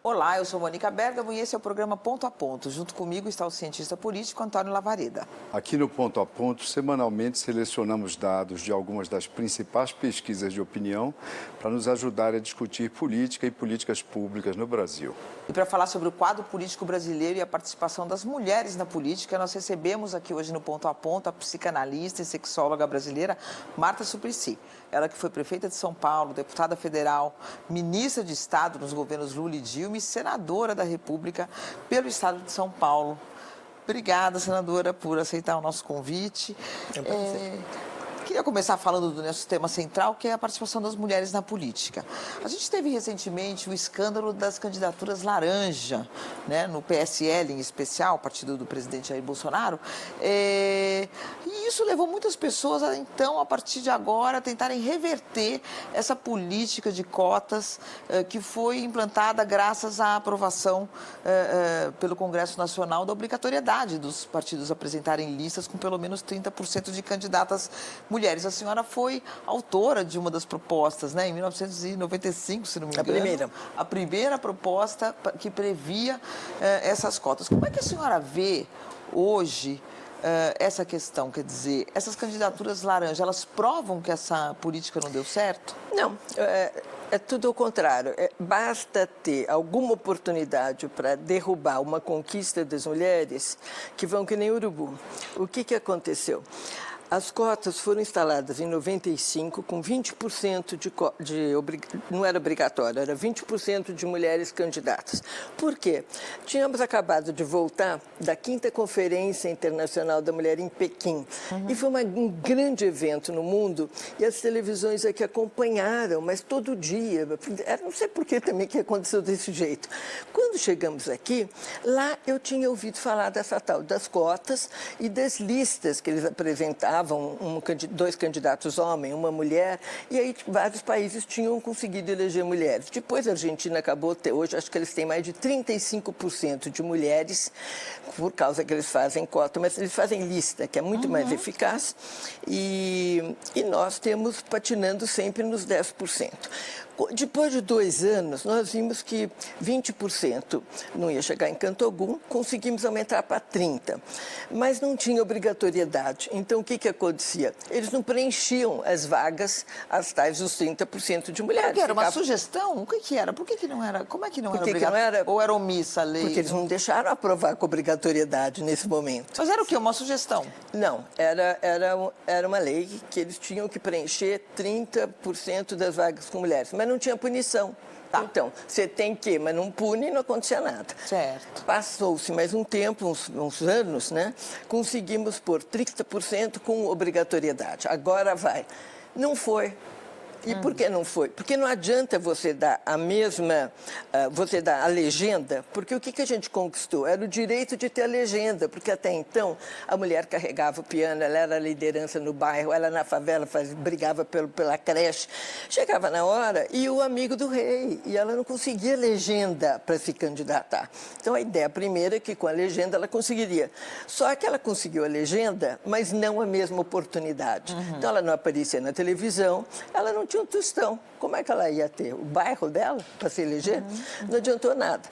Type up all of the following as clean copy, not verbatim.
Olá, eu sou Mônica Bergamo e esse é o programa Ponto a Ponto. Junto comigo está o cientista político Antônio Lavareda. Aqui no Ponto a Ponto, semanalmente selecionamos dados de algumas das principais pesquisas de opinião para nos ajudar a discutir política e políticas públicas no Brasil. E para falar sobre o quadro político brasileiro e a participação das mulheres na política, nós recebemos aqui hoje no Ponto a Ponto a psicanalista e sexóloga brasileira Marta Suplicy. Ela que foi prefeita de São Paulo, deputada federal, ministra de Estado nos governos Lula e Dilma e senadora da República pelo Estado de São Paulo. Obrigada, senadora, por aceitar o nosso convite. É um prazer. Queria começar falando do nosso tema central, que é a participação das mulheres na política. A gente teve recentemente o escândalo das candidaturas laranja, né, no PSL em especial, partido do presidente Jair Bolsonaro, e isso levou muitas pessoas, então, a partir de agora, a tentarem reverter essa política de cotas que foi implantada graças à aprovação pelo Congresso Nacional da obrigatoriedade dos partidos apresentarem listas com pelo menos 30% de candidatas mulheres. A senhora foi autora de uma das propostas, né, em 1995, se não me engano. A primeira proposta que previa essas cotas. Como é que a senhora vê hoje essa questão? Quer dizer, essas candidaturas laranja, elas provam que essa política não deu certo? Não, é tudo ao contrário. Basta ter alguma oportunidade para derrubar uma conquista das mulheres que vão que nem urubu. O que aconteceu? As cotas foram instaladas em 95 com 20% não era obrigatório, era 20% de mulheres candidatas. Por quê? Tínhamos acabado de voltar da 5ª Conferência Internacional da Mulher em Pequim. E foi um grande evento no mundo e as televisões aqui acompanharam, mas todo dia. Não sei por que também que aconteceu desse jeito. Quando chegamos aqui, lá eu tinha ouvido falar dessa tal das cotas e das listas que eles apresentavam. 2 candidatos homem, uma mulher, e aí vários países tinham conseguido eleger mulheres. Depois a Argentina acabou, hoje acho que eles têm mais de 35% de mulheres, por causa que eles fazem cota, mas eles fazem lista, que é muito mais eficaz, e nós temos patinando sempre nos 10%. Depois de 2 anos, nós vimos que 20% não ia chegar em canto algum, conseguimos aumentar para 30%. Mas não tinha obrigatoriedade. Então, o que acontecia? Eles não preenchiam as vagas, as tais dos 30% de mulheres. Porque era uma sugestão? O que era? Por que não era? Como é que não era obrigatório? Ou era omissa a lei? Porque eles não deixaram aprovar com obrigatoriedade nesse momento. Mas era o quê? Uma sugestão? Não, era uma lei que eles tinham que preencher 30% das vagas com mulheres, mas não tinha punição. Tá. Então, você tem que, mas não pune e não acontecia nada. Certo. Passou-se mais um tempo, uns anos, né? Conseguimos pôr 30% com obrigatoriedade. Agora vai. Não foi. E por que não foi? Porque não adianta você dar você dar a legenda, porque o que a gente conquistou? Era o direito de ter a legenda, porque até então a mulher carregava o piano, ela era a liderança no bairro, ela na favela brigava pela creche. Chegava na hora e o amigo do rei, e ela não conseguia legenda para se candidatar. Então a ideia primeira é que com a legenda ela conseguiria. Só que ela conseguiu a legenda, mas não a mesma oportunidade. Então ela não aparecia na televisão, ela não tinha um tostão. Como é que ela ia ter? O bairro dela para se eleger? Não adiantou nada.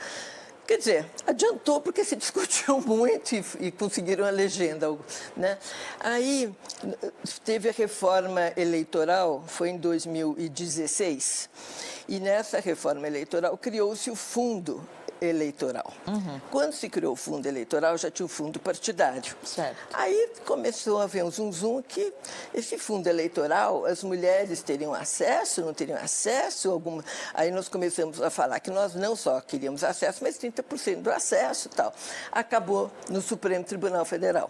Quer dizer, adiantou porque se discutiu muito e conseguiram a legenda, né? Aí teve a reforma eleitoral, foi em 2016, e nessa reforma eleitoral criou-se o fundo eleitoral. Quando se criou o fundo eleitoral, já tinha o fundo partidário. Certo. Aí começou a haver um zum que esse fundo eleitoral, as mulheres teriam acesso, não teriam acesso, aí nós começamos a falar que nós não só queríamos acesso, mas 30% do acesso e tal. Acabou no Supremo Tribunal Federal.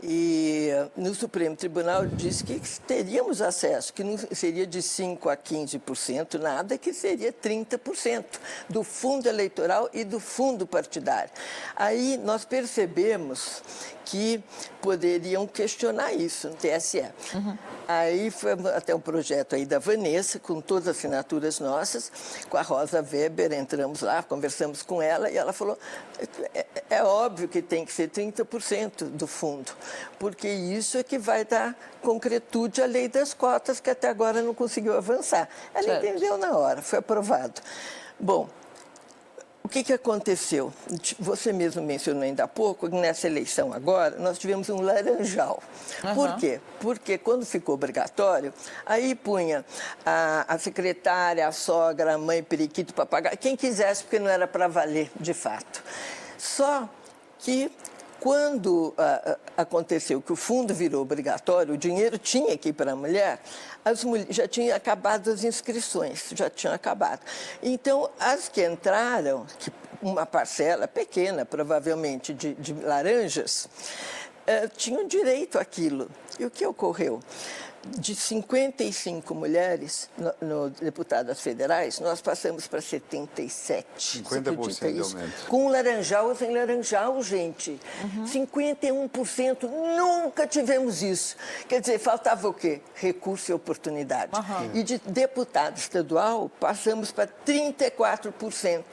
E no Supremo Tribunal disse que teríamos acesso, que não seria de 5% a 15%, nada, que seria 30% do fundo eleitoral e do fundo partidário. Aí nós percebemos que poderiam questionar isso no TSE. Aí foi até um projeto aí da Vanessa, com todas as assinaturas nossas, com a Rosa Weber, entramos lá, conversamos com ela, e ela falou, é óbvio que tem que ser 30% do fundo, porque isso é que vai dar concretude à lei das cotas, que até agora não conseguiu avançar. Ela entendeu na hora, foi aprovado. Bom, O que aconteceu? Você mesmo mencionou ainda há pouco que nessa eleição agora nós tivemos um laranjal. Por quê? Porque quando ficou obrigatório, aí punha a secretária, a sogra, a mãe, periquito, papagaio, quem quisesse, porque não era para valer de fato. Só que quando aconteceu que o fundo virou obrigatório, o dinheiro tinha que ir para a mulher, já tinham acabado as inscrições, já tinham acabado. Então, as que entraram, uma parcela pequena, provavelmente, de laranjas, tinham direito àquilo. E o que ocorreu? De 55 mulheres no deputadas federais, nós passamos para 77. 50% de aumento. Com laranjal ou sem laranjal, gente. 51%. Nunca tivemos isso. Quer dizer, faltava o quê? Recurso e oportunidade. E de deputado estadual, passamos para 34%.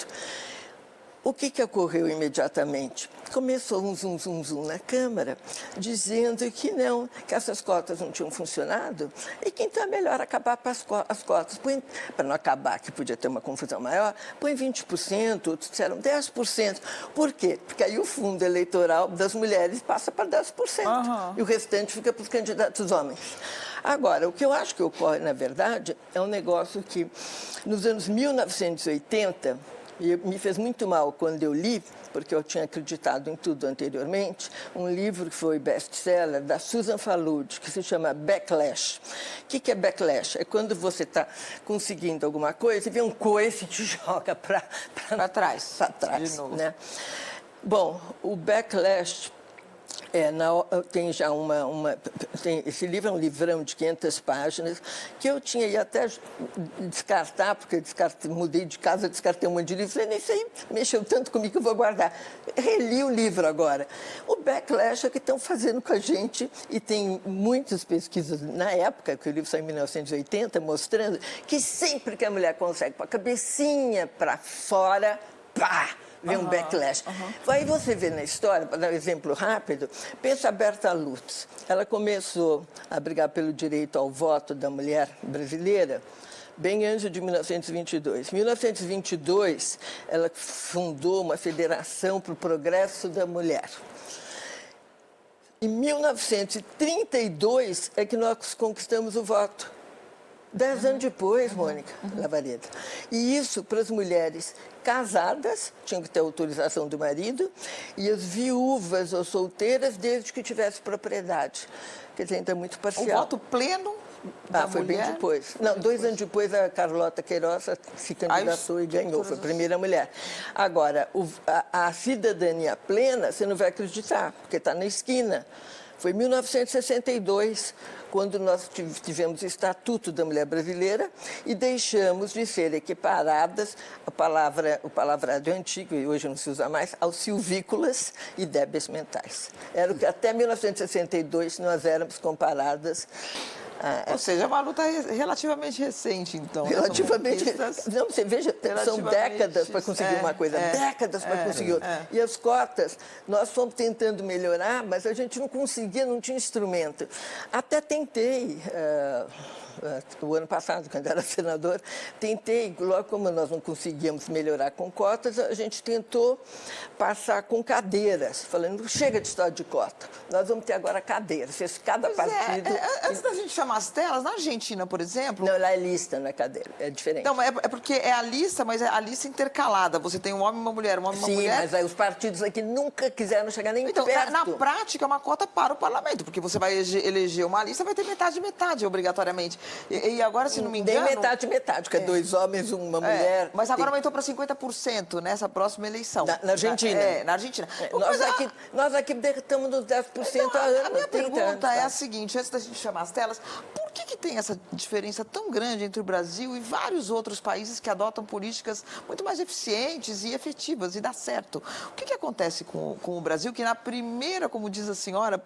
O que ocorreu imediatamente? Começou um zum na Câmara, dizendo que não, que essas cotas não tinham funcionado e que então é melhor acabar as cotas. Para não acabar, que podia ter uma confusão maior, põe 20%, outros disseram 10%. Por quê? Porque aí o fundo eleitoral das mulheres passa para 10%. E o restante fica para os candidatos homens. Agora, o que eu acho que ocorre, na verdade, é um negócio que, nos anos 1980, e me fez muito mal quando eu li, porque eu tinha acreditado em tudo anteriormente, um livro que foi best-seller da Susan Faludi, que se chama Backlash. O que é backlash? É quando você está conseguindo alguma coisa e vem um coice e te joga para trás. Para trás, de novo. né? Bom, o Backlash... tem já esse livro é um livrão de 500 páginas que eu tinha ido até descartar, porque mudei de casa, descartei um monte de livros, nem sei, mexeu tanto comigo que eu vou guardar. Reli o livro agora. O Backlash é que estão fazendo com a gente, e tem muitas pesquisas na época, que o livro saiu em 1980, mostrando que sempre que a mulher consegue pôr a cabecinha para fora, pá! Vem um backlash. Aí você vê na história, para dar um exemplo rápido, pensa a Berta Lutz. Ela começou a brigar pelo direito ao voto da mulher brasileira bem antes de 1922. Em 1922, ela fundou uma federação para o progresso da mulher. Em 1932 é que nós conquistamos o voto. 10 anos depois, Mônica Lavareda. E isso para as mulheres casadas, tinham que ter autorização do marido, e as viúvas ou solteiras, desde que tivesse propriedade. Quer dizer, ainda é muito parcial. O voto pleno da foi mulher? bem depois. Não, 2 anos depois, a Carlota Queiroz se candidatou e ganhou. Foi a primeira mulher. Agora, a cidadania plena, você não vai acreditar, porque está na esquina. Foi em 1962, quando nós tivemos o Estatuto da Mulher Brasileira e deixamos de ser equiparadas, o palavrário antigo, e hoje não se usa mais, aos silvícolas e débeis mentais. Era o que até 1962 nós éramos comparadas. Ou seja, é uma luta relativamente recente, então. Relativamente. Não, você veja, são décadas para conseguir uma coisa, décadas para conseguir outra. E as cotas, nós fomos tentando melhorar, mas a gente não conseguia, não tinha instrumento. Até tentei. O ano passado, quando era senador, tentei, logo como nós não conseguíamos melhorar com cotas, a gente tentou passar com cadeiras, falando, chega de história de cota, nós vamos ter agora cadeiras, cada partido... Antes da gente chamar as telas, na Argentina, por exemplo... Não, lá é lista na cadeira, é diferente. Não, é porque é a lista, mas é a lista intercalada, você tem um homem e uma mulher, uma mulher... Sim, mas aí os partidos aqui nunca quiseram chegar nem então, perto. Na prática, é uma cota para o parlamento, porque você vai eleger uma lista, vai ter metade, obrigatoriamente. E agora, se não me engano... Nem metade, que é 2 homens, uma mulher. Mas agora aumentou para 50% nessa próxima eleição. Na Argentina. Na Argentina. Nós aqui estamos nos 10% há anos. A minha pergunta é a seguinte, antes da gente chamar as telas, por que tem essa diferença tão grande entre o Brasil e vários outros países que adotam políticas muito mais eficientes e efetivas e dá certo? O que acontece com o Brasil, que na primeira, como diz a senhora,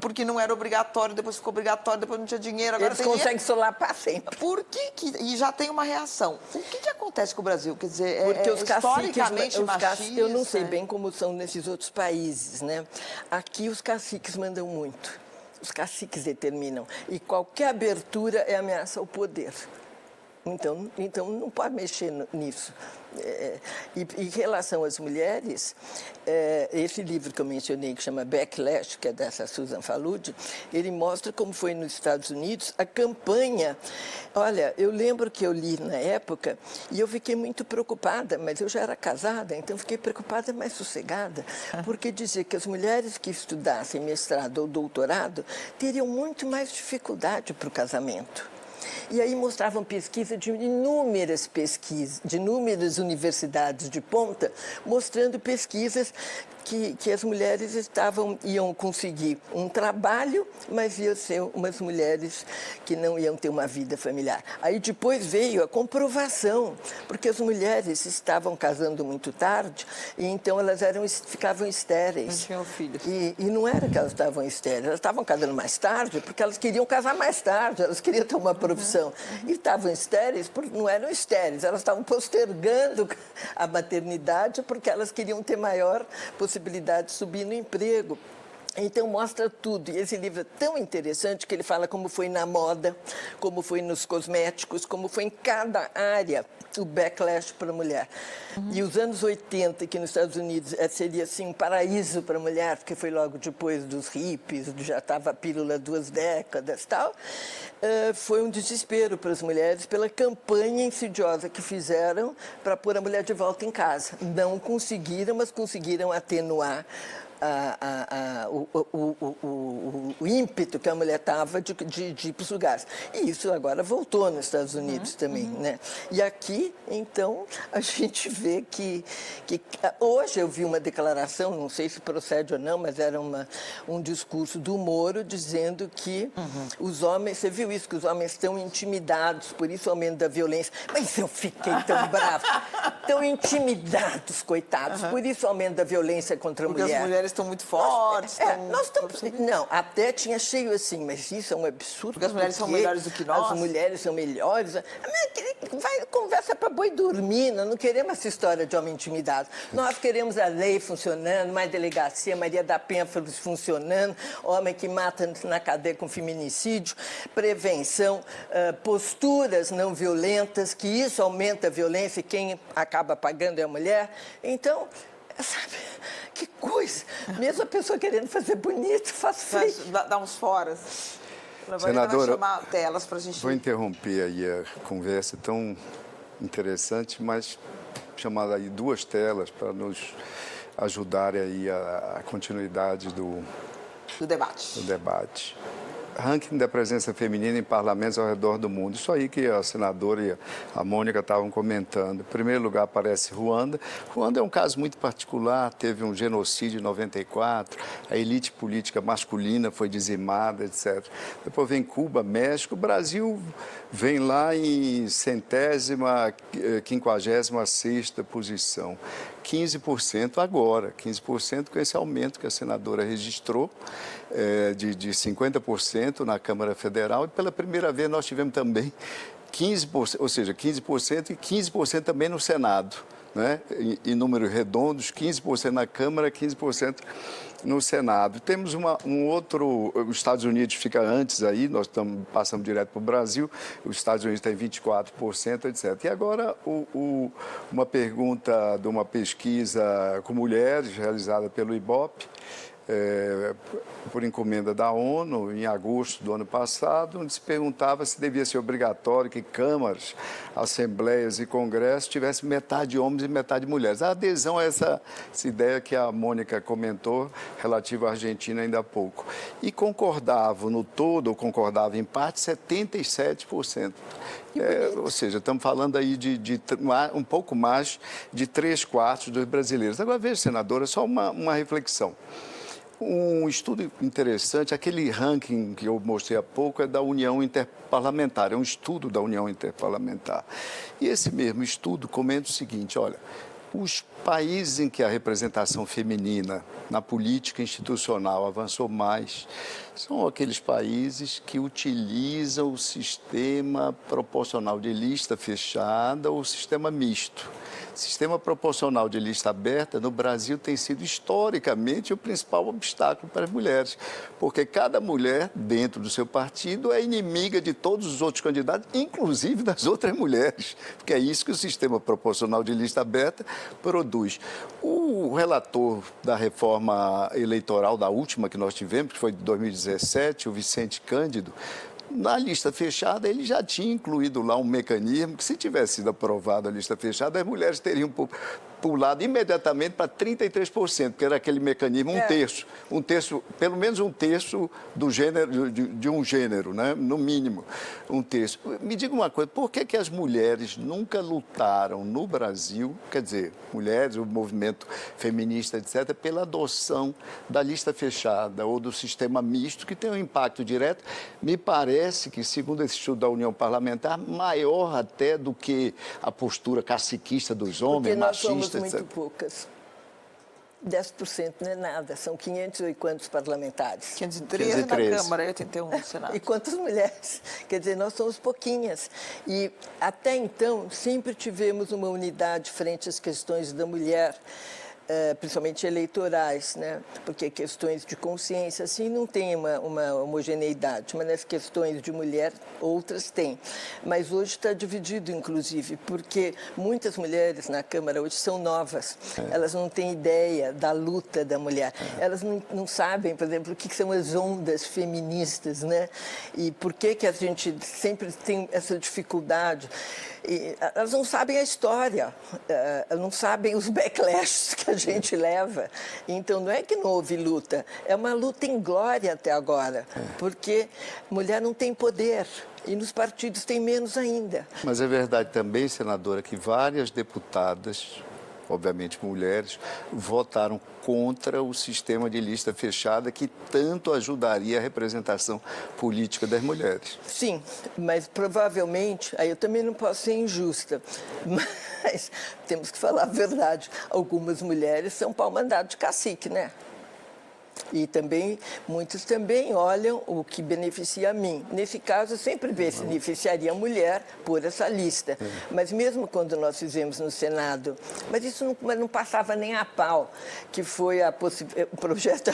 porque não era obrigatório, depois ficou obrigatório, depois não tinha dinheiro, agora eles conseguem solapar sempre. Por que e já tem uma reação? O que acontece com o Brasil? Quer dizer, porque os historicamente machista... Eu não sei bem como são nesses outros países, né? Aqui os caciques mandam muito. Os caciques determinam. E qualquer abertura é ameaça ao poder. Então não pode mexer nisso. E em relação às mulheres, esse livro que eu mencionei, que chama Backlash, que é dessa Susan Faludi, ele mostra como foi nos Estados Unidos a campanha. Olha, eu lembro que eu li na época e eu fiquei muito preocupada, mas eu já era casada, então fiquei preocupada, mas sossegada, porque dizia que as mulheres que estudassem mestrado ou doutorado teriam muito mais dificuldade para o casamento. E aí mostravam pesquisa de inúmeras pesquisas, de inúmeras universidades de ponta, mostrando pesquisas que as mulheres iam conseguir um trabalho, mas iam ser umas mulheres que não iam ter uma vida familiar. Aí depois veio a comprovação, porque as mulheres estavam casando muito tarde, e então elas ficavam estéreis. Não tinham filhos. E não era que elas estavam estéreis, elas estavam casando mais tarde porque elas queriam casar mais tarde, elas queriam ter uma profissão. E estavam estéreis porque não eram estéreis, elas estavam postergando a maternidade porque elas queriam ter maior possibilidade de subir no emprego. Então, mostra tudo. E esse livro é tão interessante que ele fala como foi na moda, como foi nos cosméticos, como foi em cada área o backlash para a mulher. E os anos 80, que nos Estados Unidos seria assim, um paraíso para a mulher, porque foi logo depois dos hippies, já estava a pílula 2 décadas e tal, foi um desespero para as mulheres pela campanha insidiosa que fizeram para pôr a mulher de volta em casa. Não conseguiram, mas conseguiram atenuar o ímpeto que a mulher estava de ir para os lugares. E isso agora voltou nos Estados Unidos também, né? E aqui, então, a gente vê que hoje eu vi uma declaração, não sei se procede ou não, mas era um discurso do Moro dizendo que os homens, você viu isso, que os homens estão intimidados, por isso o aumento da violência. Mas eu fiquei tão brava, tão intimidados, coitados, por isso o aumento da violência contra a mulher. Porque as mulheres estão muito fortes. Nós estamos... Não, até tinha cheio assim, mas isso é um absurdo. Porque as mulheres são melhores do que nós. As mulheres são melhores. Vai, conversa para boi dormir, nós não queremos essa história de homem intimidado. Nós queremos a lei funcionando, mais delegacia, Maria da Penha funcionando, homem que mata na cadeia com feminicídio, prevenção, posturas não violentas, que isso aumenta a violência e quem acaba pagando é a mulher. Então, sabe, que coisa. Mesmo a pessoa querendo fazer bonito, faz feio. Dá uns foras. Senadora, vai chamar telas para a gente... Vou interromper aí a conversa tão interessante, mas chamar aí 2 telas para nos ajudarem aí a continuidade do debate. Ranking da presença feminina em parlamentos ao redor do mundo. Isso aí que a senadora e a Mônica estavam comentando. Em primeiro lugar aparece Ruanda. Ruanda é um caso muito particular, teve um genocídio em 94, a elite política masculina foi dizimada, etc. Depois vem Cuba, México, o Brasil vem lá em 56ª posição. 15% agora, 15% com esse aumento que a senadora registrou, de 50% na Câmara Federal, e pela primeira vez nós tivemos também 15%, ou seja, 15% e 15% também no Senado, né? Em números redondos, 15% na Câmara, 15% no Senado. Temos um outro, os Estados Unidos fica antes aí, nós passamos direto para o Brasil, os Estados Unidos tem 24%, etc. E agora uma pergunta de uma pesquisa com mulheres realizada pelo IBOP, por encomenda da ONU, em agosto do ano passado, onde se perguntava se devia ser obrigatório que câmaras, assembleias e congressos tivessem metade homens e metade mulheres. A adesão a essa ideia que a Mônica comentou, relativa à Argentina ainda há pouco. E concordavam no todo, ou concordavam em parte, 77%. Ou seja, estamos falando aí de um pouco mais de 3/4 dos brasileiros. Agora, veja, senadora, só uma reflexão. Um estudo interessante, aquele ranking que eu mostrei há pouco é da União Interparlamentar, é um estudo da União Interparlamentar. E esse mesmo estudo comenta o seguinte, olha, os países em que a representação feminina na política institucional avançou mais São aqueles países que utilizam o sistema proporcional de lista fechada ou o sistema misto. Sistema proporcional de lista aberta no Brasil tem sido historicamente o principal obstáculo para as mulheres, porque cada mulher dentro do seu partido é inimiga de todos os outros candidatos, inclusive das outras mulheres, porque é isso que o sistema proporcional de lista aberta produz. O relator da reforma eleitoral, da última que nós tivemos, que foi de 2017, o Vicente Cândido, na lista fechada, ele já tinha incluído lá um mecanismo que, se tivesse sido aprovada a lista fechada, as mulheres teriam pulado imediatamente para 33%, que era aquele mecanismo, um terço, pelo menos um terço do gênero, de um gênero, né? No mínimo, um terço. Me diga uma coisa, por que as mulheres nunca lutaram no Brasil, quer dizer, mulheres, o movimento feminista, etc., pela adoção da lista fechada ou do sistema misto, que tem um impacto direto, me parece que, segundo esse estudo da União Parlamentar, maior até do que a postura caciquista dos homens, machista, muito poucas. 10% não é nada, são 500 e quantos parlamentares? 513 na Câmara e 81 no Senado. E quantas mulheres? Quer dizer, nós somos pouquinhas. E até então, sempre tivemos uma unidade frente às questões da mulher, principalmente eleitorais, né? Porque questões de consciência, assim, não tem uma homogeneidade, mas nas questões de mulher, outras têm. Mas hoje está dividido, inclusive, porque muitas mulheres na Câmara hoje são novas, elas não têm ideia da luta da mulher, elas não sabem, por exemplo, o que são as ondas feministas, né? E por que a gente sempre tem essa dificuldade. E elas não sabem a história, não sabem os backlashes que a gente leva. Então, não é que não houve luta, é uma luta em glória até agora, porque mulher não tem poder e nos partidos tem menos ainda. Mas é verdade também, senadora, que várias deputadas, obviamente mulheres, votaram contra o sistema de lista fechada que tanto ajudaria a representação política das mulheres. Sim, mas provavelmente, aí eu também não posso ser injusta, mas temos que falar a verdade, algumas mulheres são pau-mandado de cacique, né? E também, muitos também olham o que beneficia a mim. Nesse caso, sempre beneficiaria a mulher por essa lista. Mas mesmo quando nós fizemos no Senado, mas isso não passava nem a pau, que foi o projeto,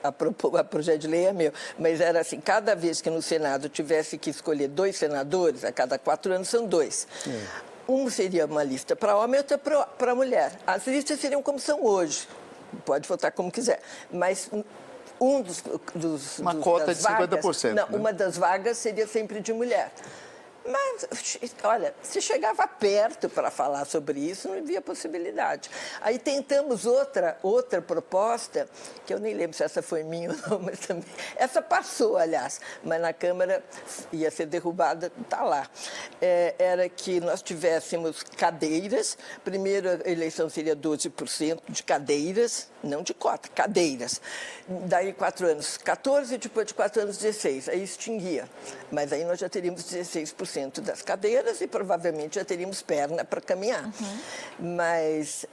a projeto de lei é meu, mas era assim, cada vez que no Senado tivesse que escolher 2 senadores, a cada 4 anos são 2. Um seria uma lista para homem e outra para mulher. As listas seriam como são hoje. Pode votar como quiser, mas uma cota de 50%. Não, né? Uma das vagas seria sempre de mulher. Mas, olha, se chegava perto para falar sobre isso, não havia possibilidade. Aí tentamos outra proposta, que eu nem lembro se essa foi minha ou não, mas também... Essa passou, aliás, mas na Câmara ia ser derrubada, está lá. Era que nós tivéssemos cadeiras, primeiro a eleição seria 12% de cadeiras, não de cota, cadeiras. Daí 4 anos, 14%, depois de 4 anos, 16%. Aí extinguia. Mas aí nós já teríamos 16% das cadeiras e provavelmente já teríamos perna para caminhar. Mas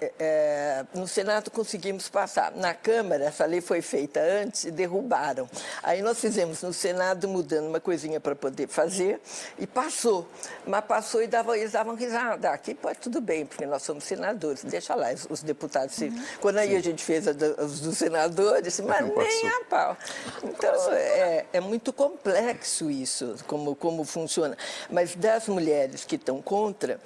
no Senado conseguimos passar. Na Câmara, essa lei foi feita antes e derrubaram. Aí nós fizemos no Senado, mudando uma coisinha para poder fazer, e passou. Mas passou e eles davam risada. Aqui pode tudo bem, porque nós somos senadores, deixa lá os deputados. Quando aí a gente fez os dos senadores, mas nem a pau. Então, é muito complexo isso, como funciona. Mas das mulheres que estão contra,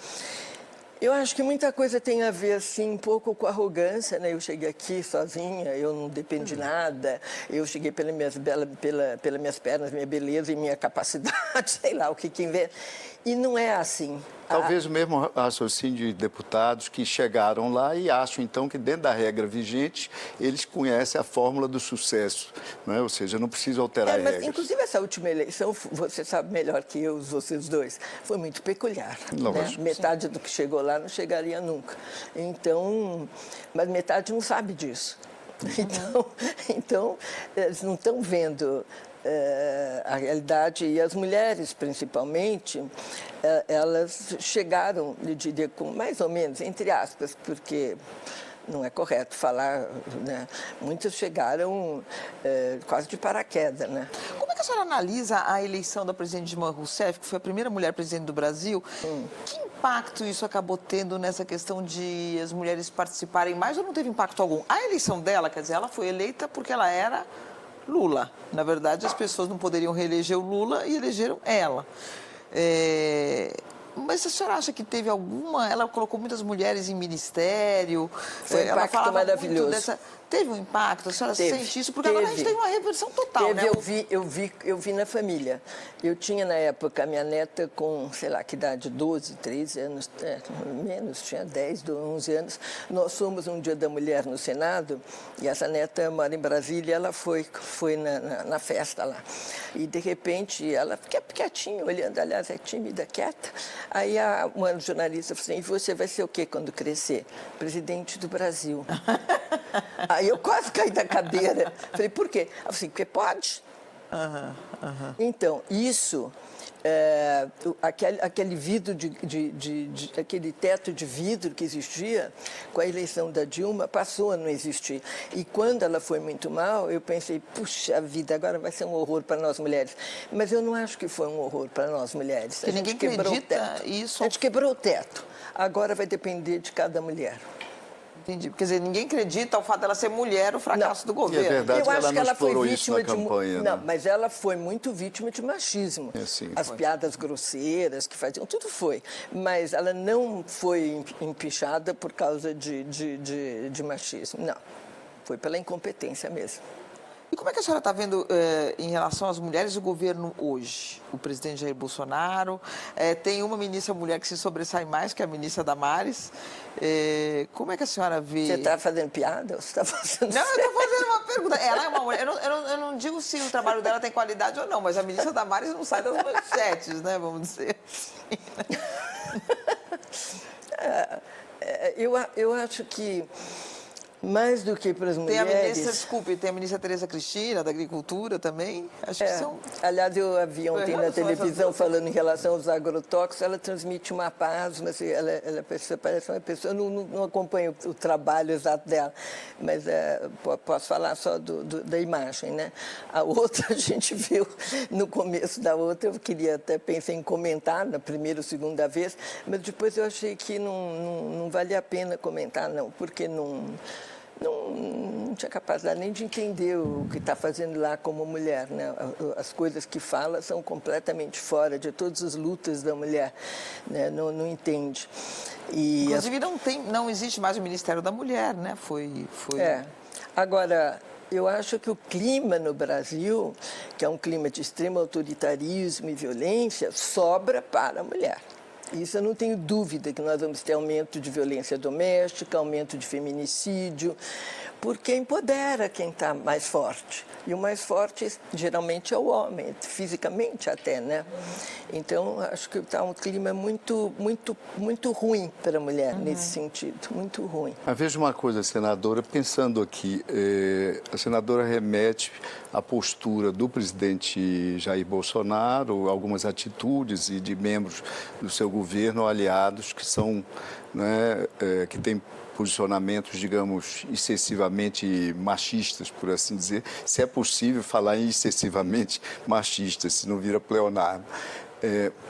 eu acho que muita coisa tem a ver, assim, um pouco com arrogância, né? Eu cheguei aqui sozinha, eu não dependo de nada, eu cheguei pelas minhas pernas, minha beleza e minha capacidade, sei lá o que inventa. E não é assim. Talvez o mesmo raciocínio de deputados que chegaram lá e acham, então, que dentro da regra vigente, eles conhecem a fórmula do sucesso, né? Ou seja, não precisa alterar mas, regras. inclusive, essa última eleição, você sabe melhor que eu, vocês dois, foi muito peculiar. Né? Metade do que chegou lá não chegaria nunca. Então, mas metade não sabe disso. Então eles não estão vendo a realidade, e as mulheres, principalmente, elas chegaram, eu diria, com mais ou menos, entre aspas, porque não é correto falar, né? Muitas chegaram quase de paraquedas, né? Como é que a senhora analisa a eleição da presidente Dilma Rousseff, que foi a primeira mulher presidente do Brasil? Que impacto isso acabou tendo nessa questão de as mulheres participarem mais ou não teve impacto algum? A eleição dela, quer dizer, ela foi eleita porque ela era Lula. Na verdade, as pessoas não poderiam reeleger o Lula e elegeram ela. Mas a senhora acha que teve alguma... Ela colocou muitas mulheres em ministério. Foi um ela impacto falava maravilhoso. Muito teve um impacto? A senhora sente isso? Porque teve. agora a gente tem uma reversão total, né? Eu vi na família. Eu tinha, na época, a minha neta com, sei lá, que idade, 12, 13 anos, menos, tinha 10, 11 anos. Nós fomos um Dia da Mulher no Senado e essa neta mora em Brasília e ela foi na festa lá. E, de repente, ela fica quietinha, olhando, aliás, é tímida, quieta. Aí uma jornalista falou assim, e você vai ser o quê quando crescer? Presidente do Brasil. Aí eu quase caí da cadeira. Falei, por quê? Ela falou assim, porque pode. Então, isso, aquele vidro aquele teto de vidro que existia, com a eleição da Dilma, passou a não existir. E quando ela foi muito mal, eu pensei, puxa vida, agora vai ser um horror para nós mulheres. Mas eu não acho que foi um horror para nós mulheres. Que ninguém acredita isso. A gente quebrou o teto. Agora vai depender de cada mulher. Entendi. Quer dizer, ninguém acredita ao fato dela ser mulher, o fracasso do governo. E é verdade eu acho que ela foi vítima de campanha, não, mas ela foi muito vítima de machismo. Sim, as piadas grosseiras que faziam, tudo foi. Mas ela não foi empichada por causa de machismo. Não. Foi pela incompetência mesmo. E como é que a senhora está vendo em relação às mulheres o governo hoje? O presidente Jair Bolsonaro, tem uma ministra mulher que se sobressai mais, que é a ministra Damares. Como é que a senhora vê... Você está fazendo piada ou você está fazendo... Não, eu estou fazendo uma pergunta. Ela é uma mulher... Eu não digo se o trabalho dela tem qualidade ou não, mas a ministra Damares não sai das manchetes, né? Vamos dizer assim. Eu acho que... Mais do que para as mulheres... Tem a ministra Tereza Cristina, da Agricultura também. Acho que são... Aliás, eu vi ontem na televisão falando em relação aos agrotóxicos, ela transmite uma paz, mas ela parece uma pessoa... Eu não acompanho o trabalho exato dela, mas posso falar só da imagem, né? A outra, a gente viu no começo da outra, eu queria até pensar em comentar na primeira ou segunda vez, mas depois eu achei que não valia a pena comentar, não, porque não tinha capacidade nem de entender o que está fazendo lá como mulher, né? As coisas que fala são completamente fora de todas as lutas da mulher, né? Não entende. Inclusive, não existe mais o Ministério da Mulher, né? Foi... Agora, eu acho que o clima no Brasil, que é um clima de extremo autoritarismo e violência, sobra para a mulher. Isso eu não tenho dúvida que nós vamos ter aumento de violência doméstica, aumento de feminicídio, porque empodera quem está mais forte. E o mais forte geralmente é o homem, fisicamente até, né? Então, acho que está um clima muito ruim para a mulher nesse sentido, muito ruim. Veja uma coisa, senadora, pensando aqui, a senadora remete à postura do presidente Jair Bolsonaro, algumas atitudes e de membros do seu governo, aliados, que são, né, que têm posicionamentos, digamos, excessivamente machistas, por assim dizer, se é possível falar em excessivamente machistas, se não vira pleonasmo.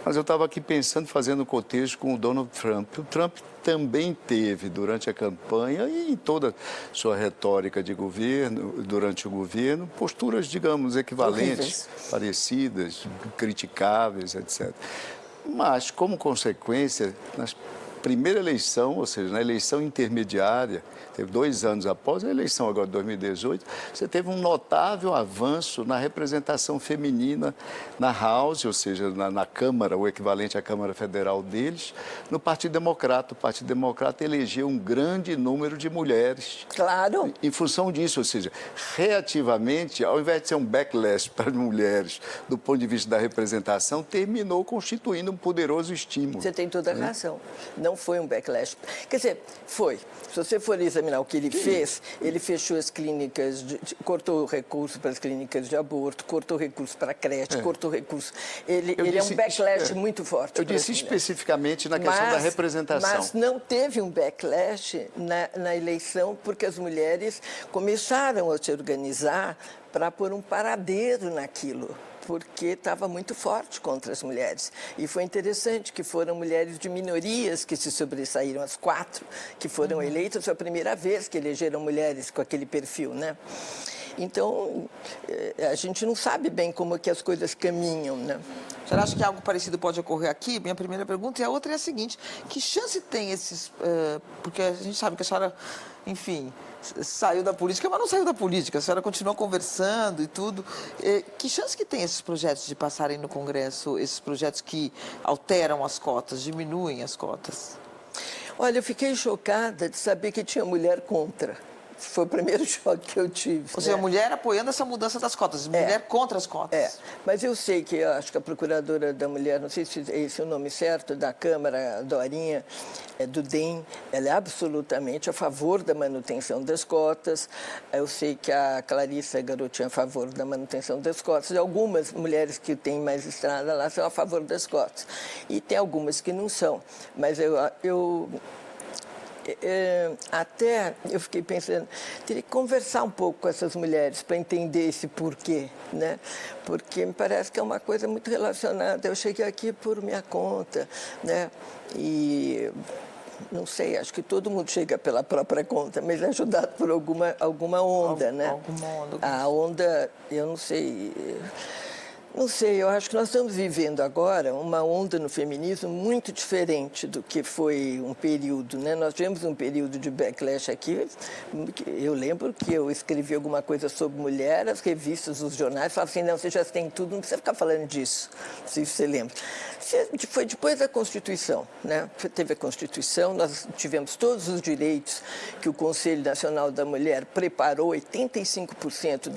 Mas eu estava aqui pensando, fazendo um contexto com o Donald Trump. O Trump também teve, durante a campanha e em toda a sua retórica de governo, durante o governo, posturas, digamos, equivalentes, parecidas, criticáveis, etc. Mas, como consequência, nas primeira eleição, ou seja, na eleição intermediária, teve 2 anos após a eleição agora de 2018, você teve um notável avanço na representação feminina na House, ou seja, na Câmara, o equivalente à Câmara Federal deles, no Partido Democrata. O Partido Democrata elegeu um grande número de mulheres. Claro. Em função disso, ou seja, reativamente, ao invés de ser um backlash para as mulheres do ponto de vista da representação, terminou constituindo um poderoso estímulo. Você tem toda a razão. Não não foi um backlash. Quer dizer, foi. Se você for examinar o que ele fez, ele fechou as clínicas, cortou o recurso para as clínicas de aborto, cortou recurso para a creche, cortou recurso. Ele é um backlash muito forte. Eu disse especificamente na questão da representação. Mas não teve um backlash na eleição, porque as mulheres começaram a se organizar para pôr um paradeiro naquilo, porque estava muito forte contra as mulheres. E foi interessante que foram mulheres de minorias que se sobressaíram, as 4 que foram eleitas. Foi a primeira vez que elegeram mulheres com aquele perfil, né? Então, a gente não sabe bem como que as coisas caminham, né? A senhora acha que algo parecido pode ocorrer aqui? Minha primeira pergunta. E a outra é a seguinte: que chance tem esses... porque a gente sabe que a senhora, enfim, saiu da política, mas não saiu da política. A senhora continuou conversando e tudo. Que chance que tem esses projetos de passarem no Congresso, esses projetos que alteram as cotas, diminuem as cotas? Olha, eu fiquei chocada de saber que tinha mulher contra. Foi o primeiro choque que eu tive. Ou seja, a mulher apoiando essa mudança das cotas, mulher contra as cotas. Mas eu sei que, eu acho que a Procuradora da Mulher, não sei se esse é o nome certo, da Câmara, Dorinha, do DEM, ela é absolutamente a favor da manutenção das cotas. Eu sei que a Clarissa Garotinho é a favor da manutenção das cotas. E algumas mulheres que têm mais estrada lá são a favor das cotas. E tem algumas que não são. Mas até eu fiquei pensando, teria que conversar um pouco com essas mulheres para entender esse porquê, né? Porque me parece que é uma coisa muito relacionada. Eu cheguei aqui por minha conta, né? E não sei, acho que todo mundo chega pela própria conta, mas é ajudado por alguma onda, né? Alguma onda. A onda, eu não sei. Não sei, eu acho que nós estamos vivendo agora uma onda no feminismo muito diferente do que foi um período, né? Nós tivemos um período de backlash aqui. Eu lembro que eu escrevi alguma coisa sobre mulher, as revistas, os jornais falavam assim: não, você já tem tudo, não precisa ficar falando disso. Não sei se você lembra. Foi depois da Constituição, né? Teve a Constituição, nós tivemos todos os direitos que o Conselho Nacional da Mulher preparou, 85%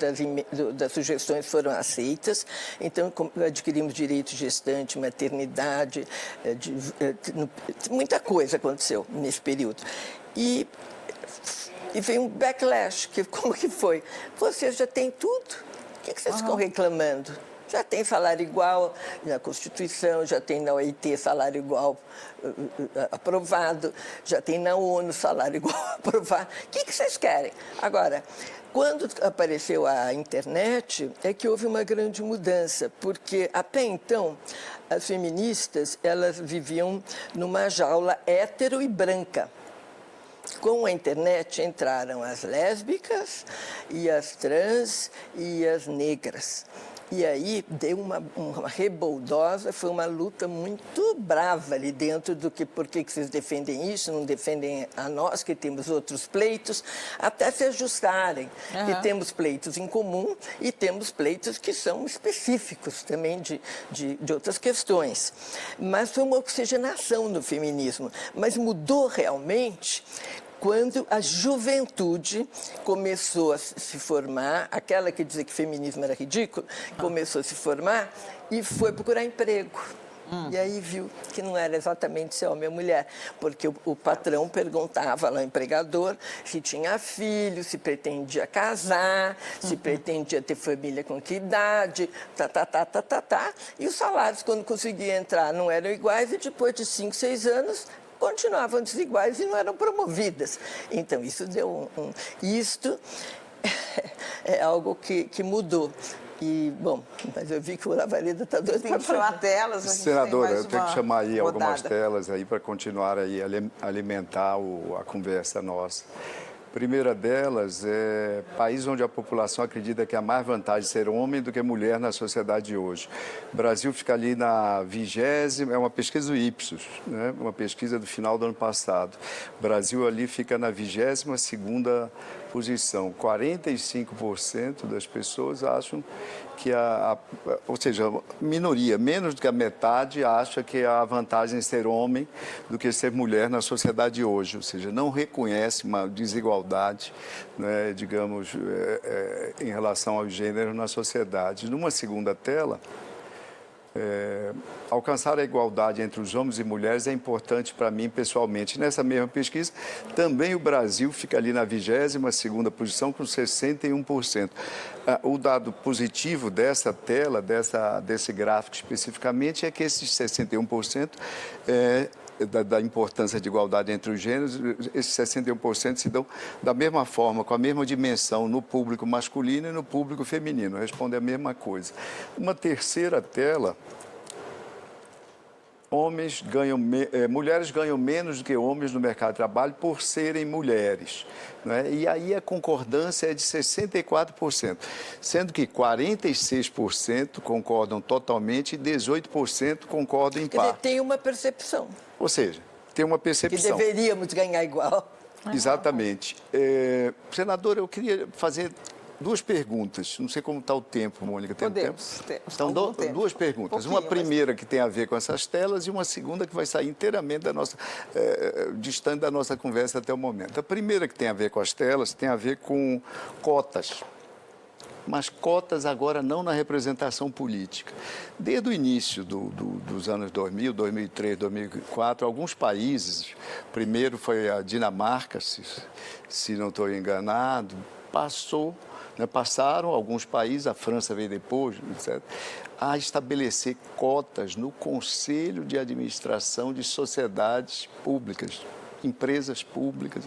das sugestões foram aceitas. Então, adquirimos direito de gestante, maternidade, muita coisa aconteceu nesse período. E veio um backlash, como que foi? Vocês já têm tudo, o que vocês ficam reclamando? Já tem salário igual na Constituição, já tem na OIT salário igual aprovado, já tem na ONU salário igual aprovado. O que vocês querem? Agora, quando apareceu a internet, é que houve uma grande mudança, porque até então as feministas elas viviam numa jaula hétero e branca. Com a internet entraram as lésbicas, e as trans e as negras. E aí deu uma reboldosa, foi uma luta muito brava ali dentro do que, por que vocês defendem isso, não defendem a nós, que temos outros pleitos, até se ajustarem. E temos pleitos em comum e temos pleitos que são específicos também de outras questões. Mas foi uma oxigenação no feminismo. Mas mudou realmente quando a juventude começou a se formar, aquela que dizia que feminismo era ridículo, começou a se formar e foi procurar emprego. E aí viu que não era exatamente ser homem ou mulher, porque o patrão perguntava lá ao empregador se tinha filho, se pretendia casar, se pretendia ter família com que idade, E os salários, quando conseguia entrar, não eram iguais, e depois de 5, 6 anos continuavam desiguais e não eram promovidas. Então, isso deu Isto é algo que mudou. E, bom, mas eu vi que o Lavareda está doido para chamar telas. Senadora, eu tenho que chamar aí algumas telas aí para continuar aí alimentar a conversa nossa. A primeira delas é país onde a população acredita que há mais vantagem ser homem do que mulher na sociedade de hoje. O Brasil fica ali na 20ª, é uma pesquisa do Ipsos, né? Uma pesquisa do final do ano passado. O Brasil ali fica na 22ª posição. 45% das pessoas acham que ou seja, minoria, menos do que a metade acha que há vantagem em ser homem do que ser mulher na sociedade de hoje, ou seja, não reconhece uma desigualdade, né, digamos, em relação ao gênero na sociedade. Numa segunda tela, alcançar a igualdade entre os homens e mulheres é importante para mim pessoalmente. Nessa mesma pesquisa, também o Brasil fica ali na 22ª posição com 61%. O dado positivo dessa tela, desse gráfico especificamente, é que esses 61% da importância de igualdade entre os gêneros, esses 61% se dão da mesma forma, com a mesma dimensão no público masculino e no público feminino, responde a mesma coisa. Uma terceira tela, mulheres ganham menos do que homens no mercado de trabalho por serem mulheres, né? E aí a concordância é de 64%, sendo que 46% concordam totalmente e 18% concordam em Quer dizer, parte. tem uma percepção. Ou seja, tem uma Que percepção. deveríamos ganhar igual. Exatamente. Senador, eu queria fazer duas perguntas. Não sei como está o tempo, Mônica. Tem Podemos. tempo? Temos Então, algum tempo. duas perguntas. Uma primeira que tem a ver com essas telas e uma segunda que vai sair inteiramente da nossa, distante da nossa conversa até o momento. A primeira que tem a ver com as telas tem a ver com cotas. Mas cotas agora não na representação política. Desde o início dos anos 2000, 2003, 2004, alguns países, primeiro foi a Dinamarca, se não estou enganado, passaram alguns países, a França veio depois, etc., a estabelecer cotas no Conselho de Administração de sociedades públicas, empresas públicas,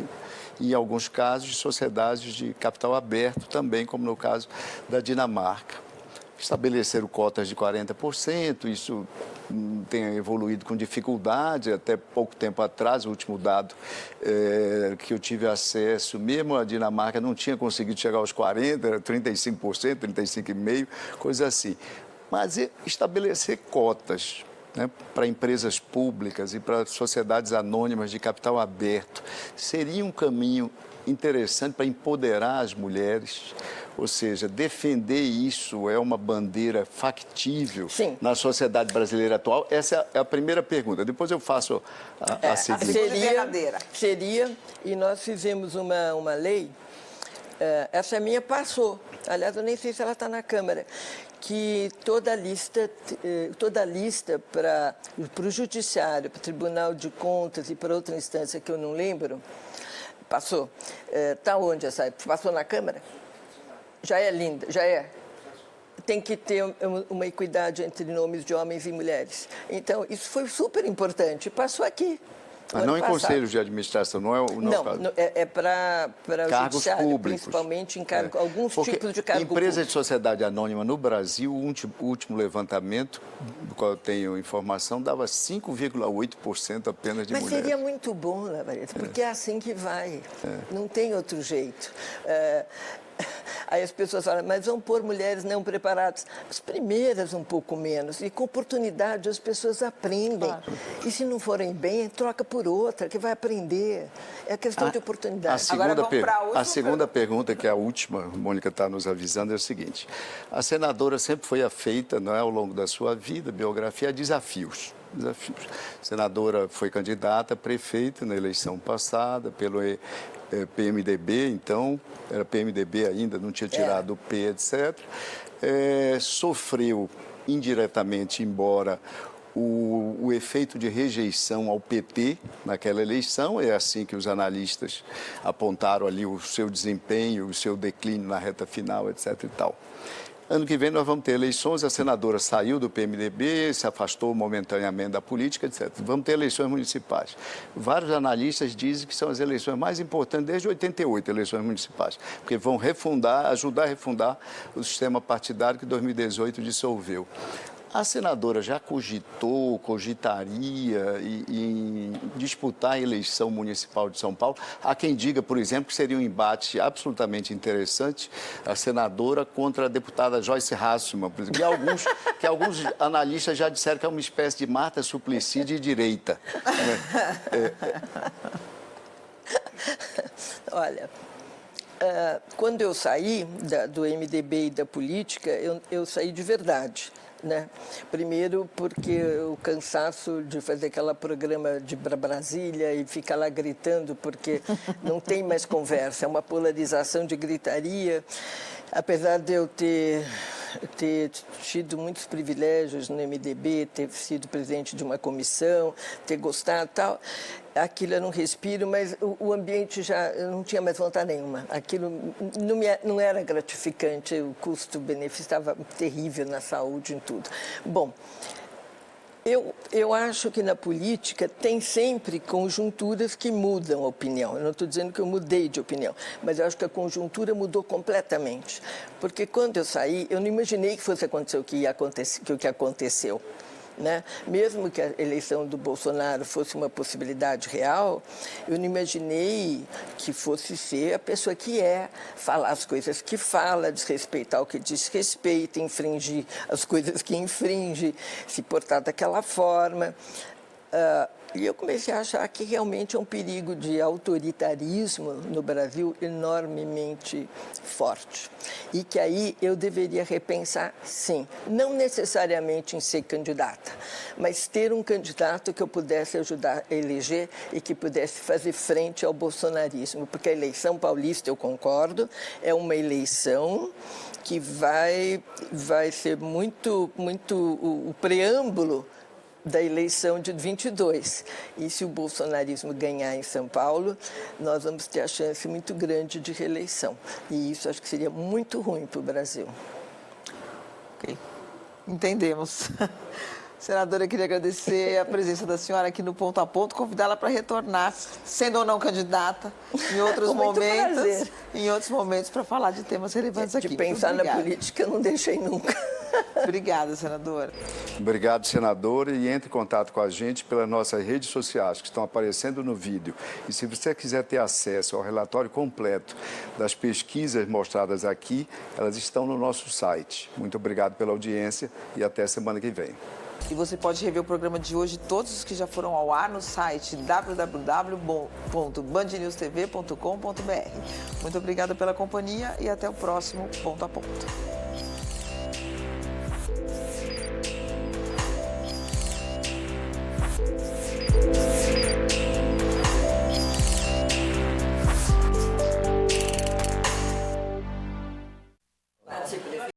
e em alguns casos de sociedades de capital aberto também, como no caso da Dinamarca. Estabeleceram cotas de 40%, isso tem evoluído com dificuldade, até pouco tempo atrás, o último dado que eu tive acesso, mesmo a Dinamarca não tinha conseguido chegar aos 40%, era 35%, 35,5%, coisa assim. Mas estabelecer cotas, né, para empresas públicas e para sociedades anônimas de capital aberto seria um caminho interessante para empoderar as mulheres, ou seja, defender isso é uma bandeira factível Sim. na sociedade brasileira atual? Essa é a primeira pergunta. Depois eu faço a seguinte. Seria, e nós fizemos uma lei, essa minha passou, aliás, eu nem sei se ela está na Câmara, que toda lista para o Judiciário, para o Tribunal de Contas e para outra instância que eu não lembro, passou. Está onde essa? Passou na Câmara? Já é linda, já é. Tem que ter uma equidade entre nomes de homens e mulheres. Então, isso foi super importante. Passou aqui. Mas não em conselhos de administração, não é o caso? Não, é para o cargos judiciário, públicos. principalmente em alguns Porque tipos de cargo empresa público. de sociedade anônima no Brasil, o último levantamento, do qual eu tenho informação, dava 5,8% apenas de Mas mulheres. seria muito bom, né, Marita? Porque é assim que vai. Não tem outro jeito. Aí as pessoas falam, mas vão pôr mulheres não preparadas. As primeiras um pouco menos. E com oportunidade as pessoas aprendem. Claro. E se não forem bem, troca por outra, que vai aprender. É questão de oportunidade. A segunda pergunta, que é a última, a Mônica está nos avisando, é o seguinte. A senadora sempre foi afeita, não é, ao longo da sua vida, biografia, a desafios. A senadora foi candidata a prefeita na eleição passada pelo PMDB, então, era PMDB ainda, não tinha tirado o P, etc. Sofreu indiretamente, embora o efeito de rejeição ao PT naquela eleição, é assim que os analistas apontaram ali o seu desempenho, o seu declínio na reta final, etc. e tal. Ano que vem nós vamos ter eleições, a senadora saiu do PMDB, se afastou momentaneamente da política, etc. Vamos ter eleições municipais. Vários analistas dizem que são as eleições mais importantes desde 88, eleições municipais, porque vão ajudar a refundar o sistema partidário que 2018 dissolveu. A senadora já cogitaria em disputar a eleição municipal de São Paulo? Há quem diga, por exemplo, que seria um embate absolutamente interessante a senadora contra a deputada Joyce Hasselmann, por exemplo, que alguns analistas já disseram que é uma espécie de Marta Suplicy de direita. Olha, quando eu saí do MDB e da política, eu saí de verdade. Né? Primeiro porque o cansaço de fazer aquele programa de Brasília e ficar lá gritando, porque não tem mais conversa, é uma polarização de gritaria. Apesar de eu ter ter tido muitos privilégios no MDB, ter sido presidente de uma comissão, ter gostado e tal. Aquilo era um respiro, mas o ambiente já eu não tinha mais vontade nenhuma. Aquilo não era gratificante, o custo-benefício estava terrível na saúde, em tudo. Bom, eu acho que na política tem sempre conjunturas que mudam a opinião. Eu não estou dizendo que eu mudei de opinião, mas eu acho que a conjuntura mudou completamente. Porque quando eu saí, eu não imaginei que fosse acontecer o que aconteceu. Né? Mesmo que a eleição do Bolsonaro fosse uma possibilidade real, eu não imaginei que fosse ser a pessoa que é, falar as coisas que fala, desrespeitar o que desrespeita, infringir as coisas que infringe, se portar daquela forma. E eu comecei a achar que realmente é um perigo de autoritarismo no Brasil enormemente forte. E que aí eu deveria repensar, sim, não necessariamente em ser candidata, mas ter um candidato que eu pudesse ajudar a eleger e que pudesse fazer frente ao bolsonarismo. Porque a eleição paulista, eu concordo, é uma eleição que vai ser muito o preâmbulo da eleição de 22. E se o bolsonarismo ganhar em São Paulo, nós vamos ter a chance muito grande de reeleição. E isso acho que seria muito ruim para o Brasil. Ok, entendemos. Senadora, eu queria agradecer a presença da senhora aqui no Ponto a Ponto, convidá-la para retornar, sendo ou não candidata, em outros momentos, para falar de temas relevantes aqui. De pensar na política, eu não deixei nunca. Obrigada, senadora. Obrigado, senadora, e entre em contato com a gente pelas nossas redes sociais que estão aparecendo no vídeo. E se você quiser ter acesso ao relatório completo das pesquisas mostradas aqui, elas estão no nosso site. Muito obrigado pela audiência e até semana que vem. E você pode rever o programa de hoje, todos os que já foram ao ar, no site www.bandnewstv.com.br. Muito obrigada pela companhia e até o próximo Ponto a Ponto.